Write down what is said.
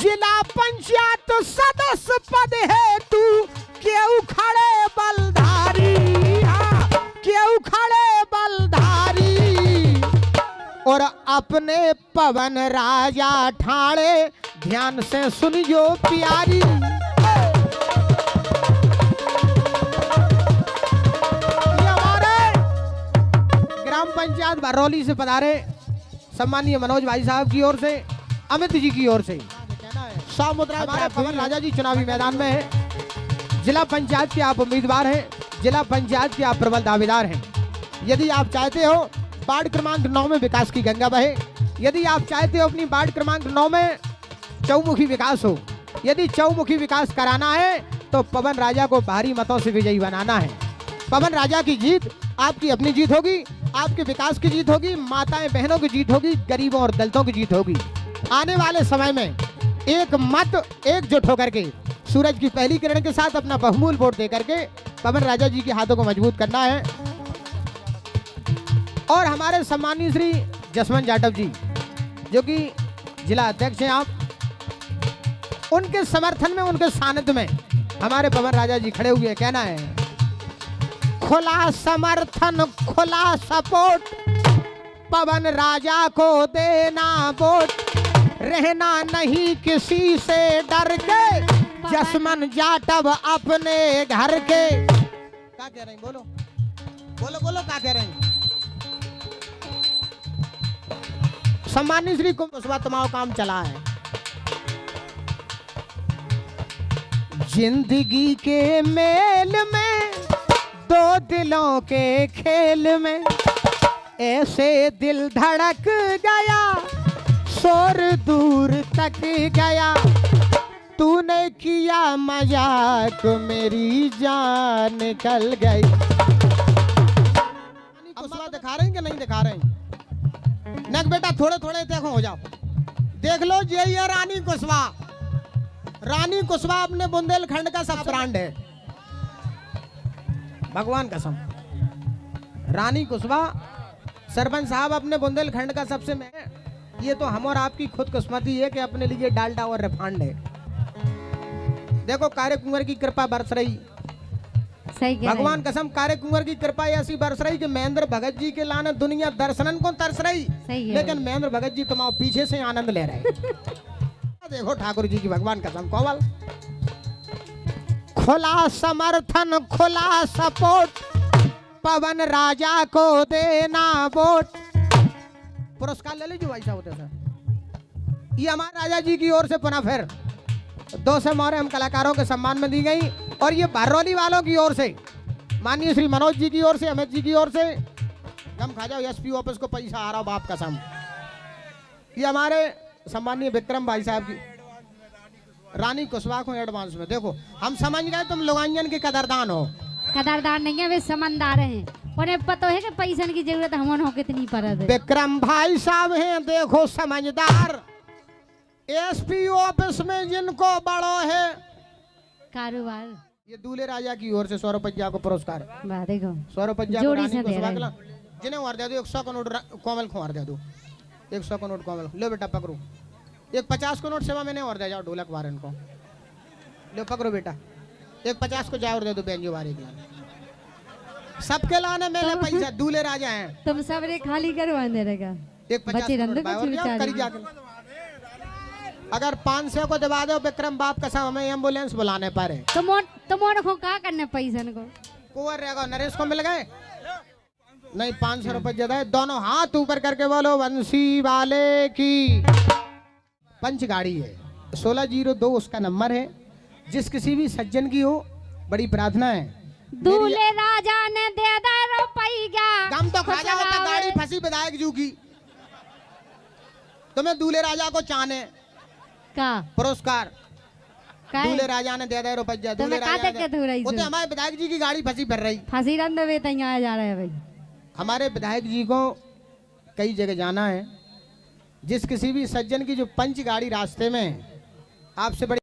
जिला पंचायत सदस्य पद है तू क्यों खड़े बलधारी, क्यों खड़े बलधारी। और अपने पवन राजा ठाणे ध्यान से सुनियो प्यारी। ग्राम पंचायत भरौली से पधारे सम्मानीय मनोज भाई साहब की ओर से, अमित जी की ओर से 100 मुद्रा हमारे पवन राजा जी चुनावी मैदान में है। जिला पंचायत के आप उम्मीदवार हैं, जिला पंचायत के आप प्रबल दावेदार हैं। यदि आप चाहते हो वार्ड क्रमांक 9 में विकास की गंगा बहे, यदि आप चाहते हो अपनी वार्ड क्रमांक 9 में चौमुखी विकास हो, यदि चौमुखी विकास कराना है तो पवन राजा को भारी मतों से विजयी बनाना है। पवन राजा की जीत आपकी अपनी जीत होगी, आपके विकास की जीत होगी, माताएं बहनों की जीत होगी, गरीबों और दलितों की जीत होगी। आने वाले समय में एक मत एकजुट होकर के सूरज की पहली किरण के साथ अपना बहुमूल्य वोट देकर के पवन राजा जी के हाथों को मजबूत करना है। और हमारे सम्मानीय श्री जसवंत जाटव जी जो कि जिला अध्यक्ष हैं, आप उनके समर्थन में, उनके सानिध्य में हमारे पवन राजा जी खड़े हुए। कहना है खुला समर्थन, खुला सपोर्ट, पवन राजा को देना वोट, रहना नहीं किसी से डर के, जसवंत जाटव अपने घर के। क्या कह रहे हैं, बोलो बोलो बोलो, क्या कह रहे हैं। सम्मानित श्री कुशवा तमाम काम चला है। जिंदगी के मेल में, दो दिलों के खेल में, ऐसे दिल धड़क गया, शोर दूर तक गया, तूने किया मजाक मेरी जान निकल गई। कुशवा दिखा रहे हैं कि नहीं दिखा रहे हैं? नक बेटा थोड़े थोड़े देखो हो जाओ, देख लो ये रानी कुशवा। रानी कुशवा अपने बुंदेलखंड का सब ब्रांड है, भगवान कसम। रानी कुशवा सरपंच साहब अपने बुंदेलखंड का सबसे में, ये तो हम और आपकी खुद किस्मती है कि अपने लिए डालडा और रिफाइंड है। देखो कार्य कुंवर की कृपा बरस रही, सही भगवान कसम कार्य कुंवर की कृपा ऐसी बरस रही कि महेंद्र भगत जी के लाने दुनिया दर्शनन को तरस रही, लेकिन महेंद्र भगत जी तुम्हारे पीछे से आनंद ले रहे। देखो ठाकुर जी की भगवान कसम कोवल। खुला समर्थन, खुला सपोर्ट, पवन राजा को देना वोट। पुरस्कार ले लीजिए भाई साहब होते सर। ये हमारे राजा जी की ओर से पुनः फिर 200 मोहरें हम कलाकारों के सम्मान में दी गई, और ये भरौली वालों की ओर से माननीय श्री मनोज जी की ओर से, अमित जी की ओर से कम खा जाओ, एसपी ऑफिस को पैसा आ रहा बाप कसम। ये हमारे सम्मानीय विक्रम भाई साहब की रानी कुशवा को एडवांस में। देखो हम समझ गए तुम लोगांजन के कदरदान हो। कदरदान नहीं है, वे समझदार हैं, उन्हें पता है कि पैसा की जरूरत हमन हो कितनी पड़त है। विक्रम भाई साहब हैं देखो समझदार, एसपी ऑफिस में जिनको बड़ो है कारोबार। ये दूल्हे राजा की ओर से 100 रुपया को पुरस्कार। देखो 100 रुपया जोड़ी से दे रहे हैं। जिन्हें और दे दो 100 का नोट कोमल को और दे दो, 100 का नोट कोमल लो बेटा पकड़ो। एक 50 को नोट सेवा मैंने और दे जाओ ढोलक वारन को, लो पकड़ो बेटा। एक 50 को जाओ और दे दो बेंजो वारे के लाने, सबके लाने मेरे पैसा। दूल्हे राजा हैं तुम सब रे खाली करवा दे रहेगा। एक 50 अगर 500 को दबा दो विक्रम बाप कसम हमें एम्बुलेंस बुलाने पर है। तुम को क्या करने पैसा को कुंवर रहेगा नरेश को मिल गए नहीं 500 रुपए ज्यादा है। दोनों हाथ ऊपर करके बोलो बंसी वाले की। पंच गाड़ी है 1602 उसका नंबर है। जिस किसी भी सज्जन की हो बड़ी प्रार्थना है दूल्हे राजा ने दे दे रुपया गम तो खा जाओ तो गाड़ी फंसी विधायक जू की। तुम्हें दूल्हे राजा को चाहने का पुरस्कार दूल्हे राजा ने दे दे रुपया। दूल्हे राजा ने हमारे विधायक जी की गाड़ी फंसी फिर रही फांसी रंद वे तैयार जा रहे हैं भाई। हमारे विधायक जी को कई जगह जाना है। जिस किसी भी सज्जन की जो पंच गाड़ी रास्ते में आपसे बड़ी